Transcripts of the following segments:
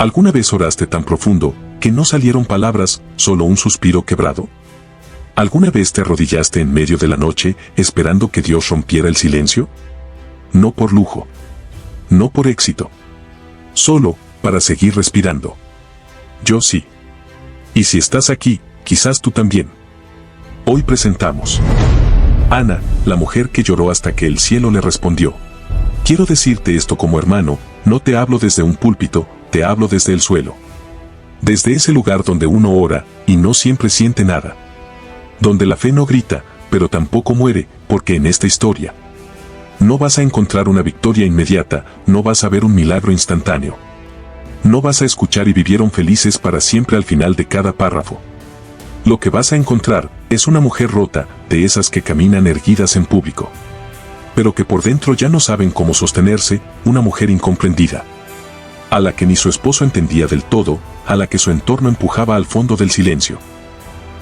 ¿Alguna vez oraste tan profundo que no salieron palabras, solo un suspiro quebrado? ¿Alguna vez te arrodillaste en medio de la noche esperando que Dios rompiera el silencio? No por lujo, no por éxito, solo para seguir respirando. Yo sí. Y si estás aquí, quizás tú también. Hoy presentamos Ana, la mujer que lloró hasta que el cielo le respondió. Quiero decirte esto como hermano, no te hablo desde un púlpito, te hablo desde el suelo. Desde ese lugar donde uno ora y no siempre siente nada. Donde la fe no grita, pero tampoco muere, porque en esta historia no vas a encontrar una victoria inmediata, no vas a ver un milagro instantáneo. No vas a escuchar y vivieron felices para siempre al final de cada párrafo. Lo que vas a encontrar es una mujer rota, de esas que caminan erguidas en público, pero que por dentro ya no saben cómo sostenerse, una mujer incomprendida, a la que ni su esposo entendía del todo, a la que su entorno empujaba al fondo del silencio.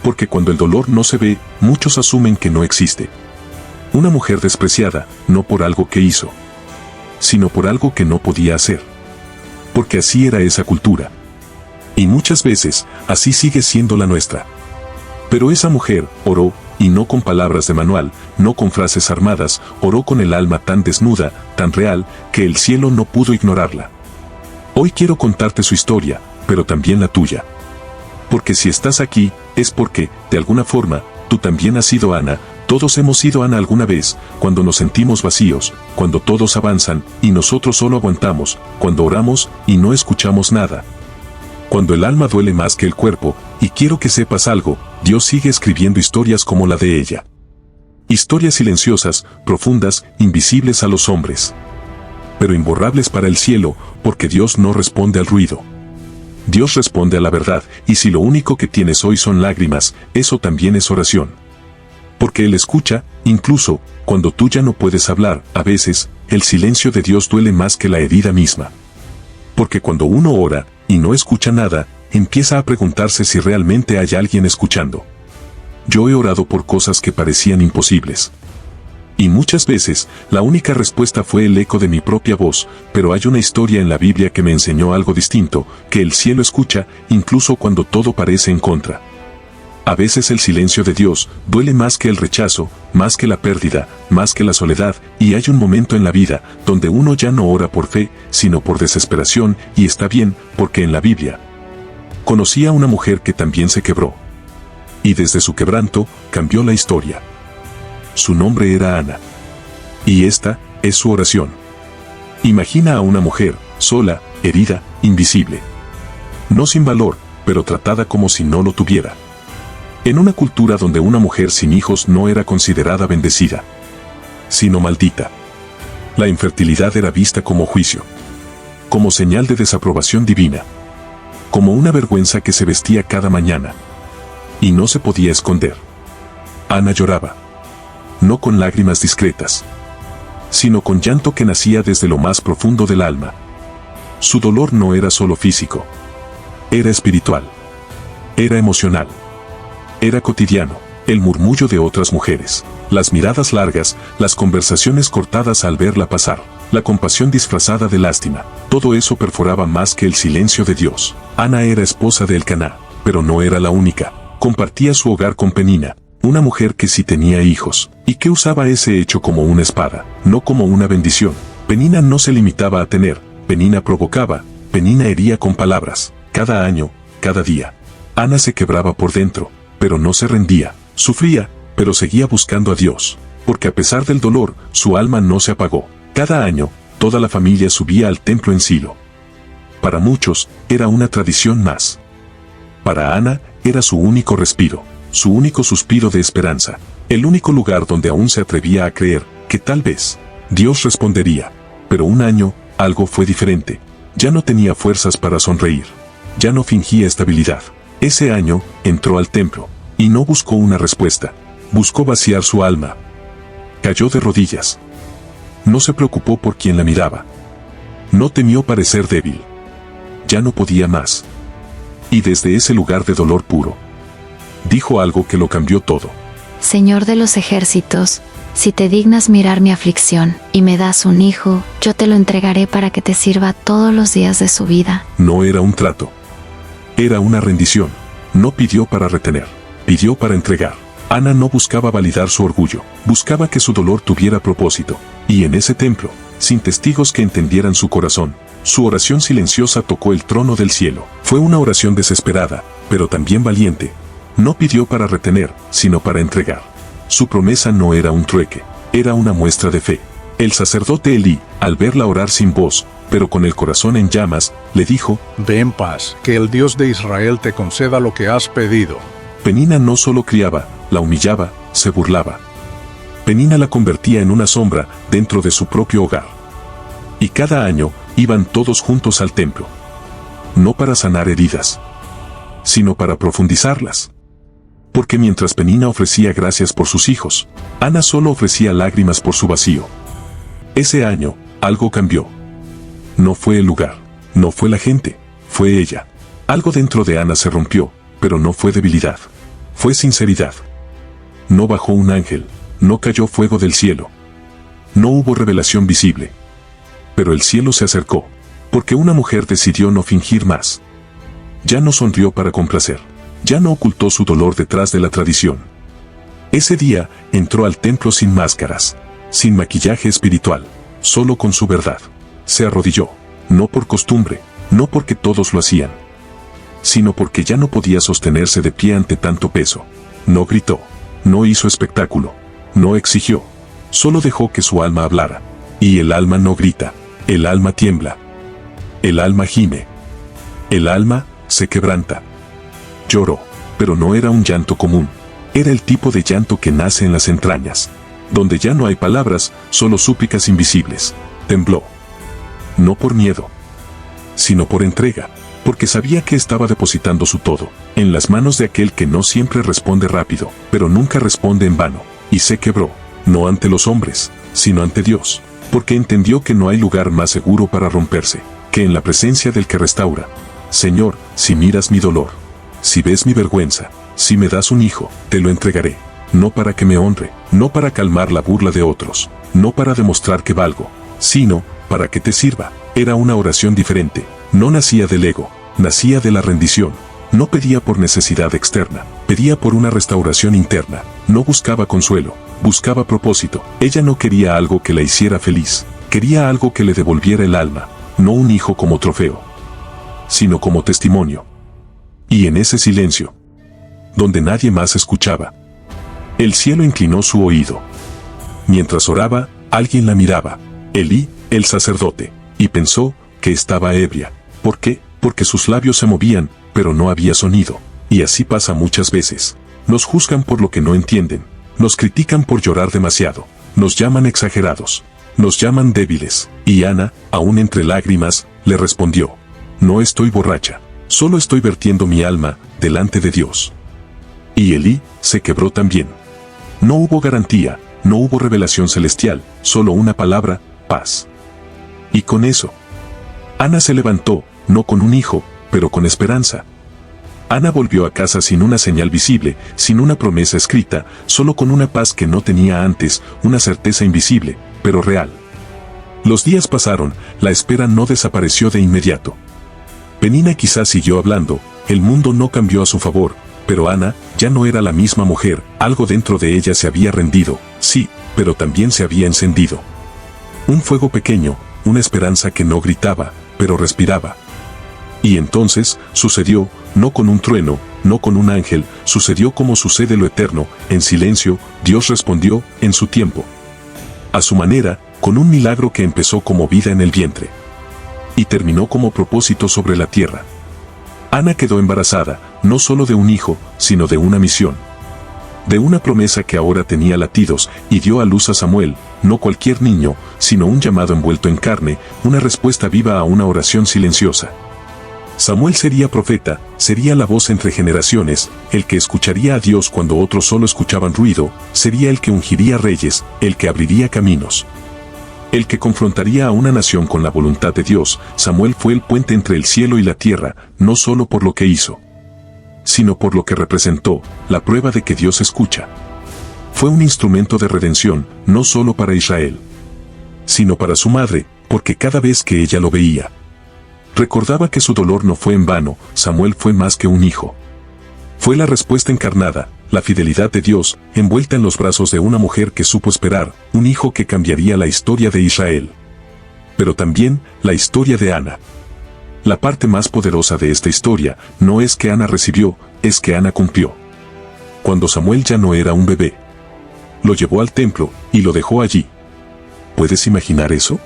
Porque cuando el dolor no se ve, muchos asumen que no existe. Una mujer despreciada, no por algo que hizo, sino por algo que no podía hacer. Porque así era esa cultura. Y muchas veces, así sigue siendo la nuestra. Pero esa mujer oró, y no con palabras de manual, no con frases armadas, oró con el alma tan desnuda, tan real, que el cielo no pudo ignorarla. Hoy quiero contarte su historia, pero también la tuya. Porque si estás aquí, es porque, de alguna forma, tú también has sido Ana, todos hemos sido Ana alguna vez, cuando nos sentimos vacíos, cuando todos avanzan, y nosotros solo aguantamos, cuando oramos, y no escuchamos nada. Cuando el alma duele más que el cuerpo, y quiero que sepas algo, Dios sigue escribiendo historias como la de ella. Historias silenciosas, profundas, invisibles a los hombres, pero imborrables para el cielo, porque Dios no responde al ruido. Dios responde a la verdad, y si lo único que tienes hoy son lágrimas, eso también es oración. Porque Él escucha, incluso, cuando tú ya no puedes hablar, a veces, el silencio de Dios duele más que la herida misma. Porque cuando uno ora, y no escucha nada, empieza a preguntarse si realmente hay alguien escuchando. Yo he orado por cosas que parecían imposibles. Y muchas veces, la única respuesta fue el eco de mi propia voz, pero hay una historia en la Biblia que me enseñó algo distinto, que el cielo escucha, incluso cuando todo parece en contra. A veces el silencio de Dios duele más que el rechazo, más que la pérdida, más que la soledad, y hay un momento en la vida donde uno ya no ora por fe, sino por desesperación, y está bien, porque en la Biblia conocí a una mujer que también se quebró. Y desde su quebranto, cambió la historia. Su nombre era Ana. Y esta es su oración. Imagina a una mujer, sola, herida, invisible. No sin valor, pero tratada como si no lo tuviera. En una cultura donde una mujer sin hijos no era considerada bendecida, sino maldita. La infertilidad era vista como juicio, como señal de desaprobación divina, como una vergüenza que se vestía cada mañana, y no se podía esconder. Ana lloraba, no con lágrimas discretas, sino con llanto que nacía desde lo más profundo del alma. Su dolor no era solo físico, era espiritual, era emocional. Era cotidiano, el murmullo de otras mujeres, las miradas largas, las conversaciones cortadas al verla pasar, la compasión disfrazada de lástima, todo eso perforaba más que el silencio de Dios. Ana era esposa de Elcaná, pero no era la única. Compartía su hogar con Penina, una mujer que sí tenía hijos, y que usaba ese hecho como una espada, no como una bendición. Penina no se limitaba a tener, Penina provocaba, Penina hería con palabras, cada año, cada día. Ana se quebraba por dentro, pero no se rendía, sufría, pero seguía buscando a Dios, porque a pesar del dolor, su alma no se apagó. Cada año, toda la familia subía al templo en Silo. Para muchos, era una tradición más. Para Ana, era su único respiro, su único suspiro de esperanza, el único lugar donde aún se atrevía a creer que tal vez Dios respondería. Pero un año, algo fue diferente. Ya no tenía fuerzas para sonreír. Ya no fingía estabilidad. Ese año, entró al templo, y no buscó una respuesta, buscó vaciar su alma. Cayó de rodillas. No se preocupó por quien la miraba. No temió parecer débil. Ya no podía más. Y desde ese lugar de dolor puro, dijo algo que lo cambió todo. Señor de los ejércitos, si te dignas mirar mi aflicción, y me das un hijo, yo te lo entregaré para que te sirva todos los días de su vida. No era un trato. Era una rendición. No pidió para retener, pidió para entregar. Ana no buscaba validar su orgullo, buscaba que su dolor tuviera propósito. Y en ese templo, sin testigos que entendieran su corazón, su oración silenciosa tocó el trono del cielo. Fue una oración desesperada, pero también valiente. No pidió para retener, sino para entregar. Su promesa no era un trueque, era una muestra de fe. El sacerdote Elí, al verla orar sin voz, pero con el corazón en llamas, le dijo: Ve en paz, que el Dios de Israel te conceda lo que has pedido. Penina no solo criaba, la humillaba, se burlaba. Penina la convertía en una sombra dentro de su propio hogar. Y cada año iban todos juntos al templo. No para sanar heridas, sino para profundizarlas. Porque mientras Penina ofrecía gracias por sus hijos, Ana solo ofrecía lágrimas por su vacío. Ese año, algo cambió. No fue el lugar, no fue la gente, fue ella. Algo dentro de Ana se rompió, pero no fue debilidad, fue sinceridad. No bajó un ángel, no cayó fuego del cielo. No hubo revelación visible. Pero el cielo se acercó, porque una mujer decidió no fingir más. Ya no sonrió para complacer, ya no ocultó su dolor detrás de la tradición. Ese día entró al templo sin máscaras, sin maquillaje espiritual, solo con su verdad. Se arrodilló, no por costumbre, no porque todos lo hacían, sino porque ya no podía sostenerse de pie ante tanto peso. No gritó, no hizo espectáculo, no exigió, solo dejó que su alma hablara. Y el alma no grita, el alma tiembla, el alma gime, el alma se quebranta. Lloró, pero no era un llanto común, era el tipo de llanto que nace en las entrañas, donde ya no hay palabras, solo súplicas invisibles. Tembló, no por miedo, sino por entrega, porque sabía que estaba depositando su todo en las manos de aquel que no siempre responde rápido, pero nunca responde en vano. Y se quebró, no ante los hombres, sino ante Dios, porque entendió que no hay lugar más seguro para romperse que en la presencia del que restaura. Señor, si miras mi dolor, si ves mi vergüenza, si me das un hijo, te lo entregaré, no para que me honre, no para calmar la burla de otros, no para demostrar que valgo, sino para que te sirva. Era una oración diferente, no nacía del ego, nacía de la rendición. No pedía por necesidad externa, pedía por una restauración interna. No buscaba consuelo, buscaba propósito. Ella no quería algo que la hiciera feliz, quería algo que le devolviera el alma, no un hijo como trofeo, sino como testimonio. Y en ese silencio, donde nadie más escuchaba, el cielo inclinó su oído. Mientras oraba, alguien la miraba, Elí, el sacerdote, y pensó que estaba ebria. ¿Por qué? Porque sus labios se movían, pero no había sonido. Y así pasa muchas veces. Nos juzgan por lo que no entienden, nos critican por llorar demasiado, nos llaman exagerados, nos llaman débiles. Y Ana, aún entre lágrimas, le respondió: no estoy borracha, solo estoy vertiendo mi alma delante de Dios. Y Elí se quebró también. No hubo garantía, no hubo revelación celestial, solo una palabra: paz. Y con eso, Ana se levantó, no con un hijo, pero con esperanza. Ana volvió a casa sin una señal visible, sin una promesa escrita, solo con una paz que no tenía antes, una certeza invisible, pero real. Los días pasaron, la espera no desapareció de inmediato. Penina quizás siguió hablando, el mundo no cambió a su favor, pero Ana ya no era la misma mujer, algo dentro de ella se había rendido, sí, pero también se había encendido. Un fuego pequeño, una esperanza que no gritaba, pero respiraba. Y entonces, sucedió, no con un trueno, no con un ángel, sucedió como sucede lo eterno, en silencio, Dios respondió, en su tiempo. A su manera, con un milagro que empezó como vida en el vientre. Y terminó como propósito sobre la tierra. Ana quedó embarazada, no solo de un hijo, sino de una misión. De una promesa que ahora tenía latidos, y dio a luz a Samuel, no cualquier niño, sino un llamado envuelto en carne, una respuesta viva a una oración silenciosa. Samuel sería profeta, sería la voz entre generaciones, el que escucharía a Dios cuando otros solo escuchaban ruido, sería el que ungiría reyes, el que abriría caminos. El que confrontaría a una nación con la voluntad de Dios. Samuel fue el puente entre el cielo y la tierra, no solo por lo que hizo, sino por lo que representó, la prueba de que Dios escucha. Fue un instrumento de redención, no solo para Israel, sino para su madre, porque cada vez que ella lo veía, recordaba que su dolor no fue en vano. Samuel fue más que un hijo. Fue la respuesta encarnada, la fidelidad de Dios, envuelta en los brazos de una mujer que supo esperar, un hijo que cambiaría la historia de Israel. Pero también, la historia de Ana. La parte más poderosa de esta historia, no es que Ana recibió, es que Ana cumplió. Cuando Samuel ya no era un bebé, lo llevó al templo, y lo dejó allí. ¿Puedes imaginar eso?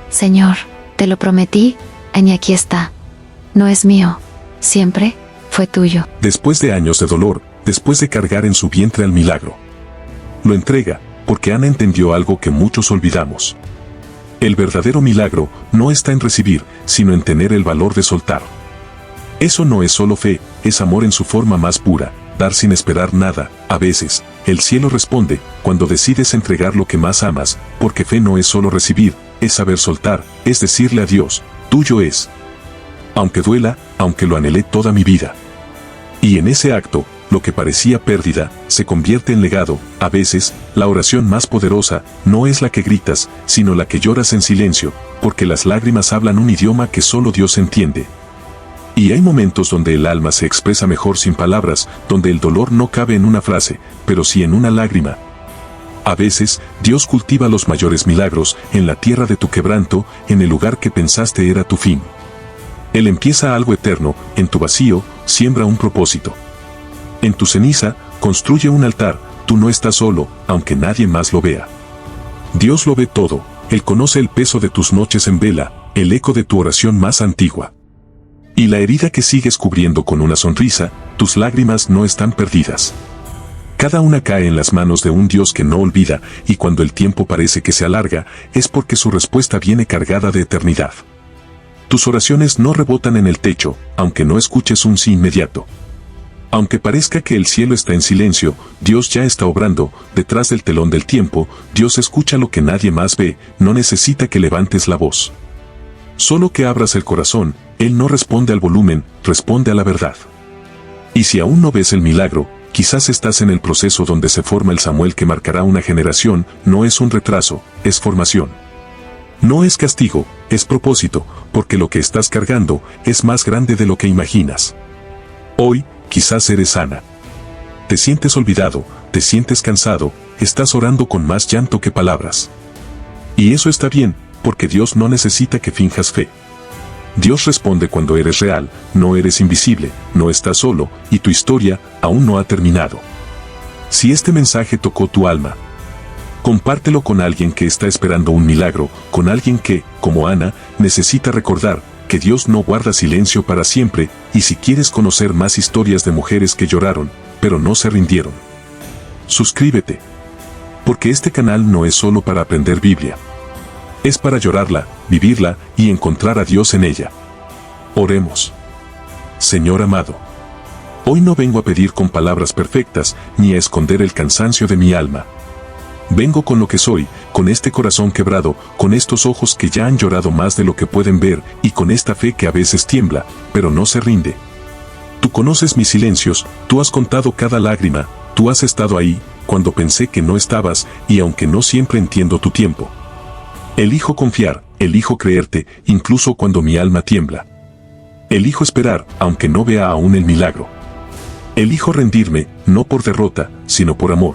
Señor, te lo prometí, y aquí está. No es mío, siempre fue tuyo. Después de años de dolor, después de cargar en su vientre al milagro, lo entrega, porque Ana entendió algo que muchos olvidamos. El verdadero milagro no está en recibir, sino en tener el valor de soltar. Eso no es solo fe, es amor en su forma más pura, dar sin esperar nada. A veces, el cielo responde, cuando decides entregar lo que más amas, porque fe no es solo recibir, es saber soltar, es decirle a Dios, tuyo es. Aunque duela, aunque lo anhelé toda mi vida. Y en ese acto, lo que parecía pérdida, se convierte en legado. A veces, la oración más poderosa, no es la que gritas, sino la que lloras en silencio, porque las lágrimas hablan un idioma que solo Dios entiende. Y hay momentos donde el alma se expresa mejor sin palabras, donde el dolor no cabe en una frase, pero sí en una lágrima. A veces, Dios cultiva los mayores milagros, en la tierra de tu quebranto, en el lugar que pensaste era tu fin. Él empieza algo eterno, en tu vacío, siembra un propósito. En tu ceniza, construye un altar, tú no estás solo, aunque nadie más lo vea. Dios lo ve todo, Él conoce el peso de tus noches en vela, el eco de tu oración más antigua. Y la herida que sigues cubriendo con una sonrisa, tus lágrimas no están perdidas. Cada una cae en las manos de un Dios que no olvida, y cuando el tiempo parece que se alarga, es porque su respuesta viene cargada de eternidad. Tus oraciones no rebotan en el techo, aunque no escuches un sí inmediato. Aunque parezca que el cielo está en silencio, Dios ya está obrando. Detrás del telón del tiempo, Dios escucha lo que nadie más ve, no necesita que levantes la voz. Solo que abras el corazón, Él no responde al volumen, responde a la verdad. Y si aún no ves el milagro, quizás estás en el proceso donde se forma el Samuel que marcará una generación. No es un retraso, es formación. No es castigo, es propósito, porque lo que estás cargando es más grande de lo que imaginas. Hoy, quizás eres Ana. Te sientes olvidado, te sientes cansado, estás orando con más llanto que palabras. Y eso está bien, porque Dios no necesita que finjas fe. Dios responde cuando eres real, no eres invisible, no estás solo, y tu historia aún no ha terminado. Si este mensaje tocó tu alma, compártelo con alguien que está esperando un milagro, con alguien que, como Ana, necesita recordar que Dios no guarda silencio para siempre. Y si quieres conocer más historias de mujeres que lloraron, pero no se rindieron, suscríbete. Porque este canal no es solo para aprender Biblia. Es para llorarla, vivirla y encontrar a Dios en ella. Oremos. Señor amado, hoy no vengo a pedir con palabras perfectas, ni a esconder el cansancio de mi alma. Vengo con lo que soy, con este corazón quebrado, con estos ojos que ya han llorado más de lo que pueden ver, y con esta fe que a veces tiembla, pero no se rinde. Tú conoces mis silencios, tú has contado cada lágrima, tú has estado ahí, cuando pensé que no estabas, y aunque no siempre entiendo tu tiempo. Elijo confiar, elijo creerte, incluso cuando mi alma tiembla. Elijo esperar, aunque no vea aún el milagro. Elijo rendirme, no por derrota, sino por amor.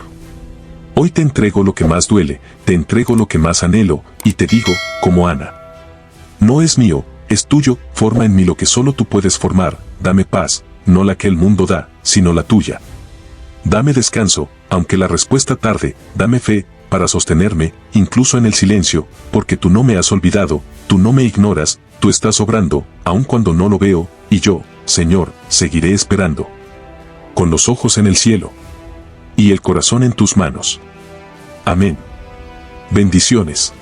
Hoy te entrego lo que más duele, te entrego lo que más anhelo, y te digo, como Ana: no es mío, es tuyo, forma en mí lo que solo tú puedes formar, dame paz, no la que el mundo da, sino la tuya. Dame descanso, aunque la respuesta tarde, dame fe, para sostenerme, incluso en el silencio, porque tú no me has olvidado, tú no me ignoras, tú estás obrando, aun cuando no lo veo, y yo, Señor, seguiré esperando. Con los ojos en el cielo y el corazón en tus manos. Amén. Bendiciones.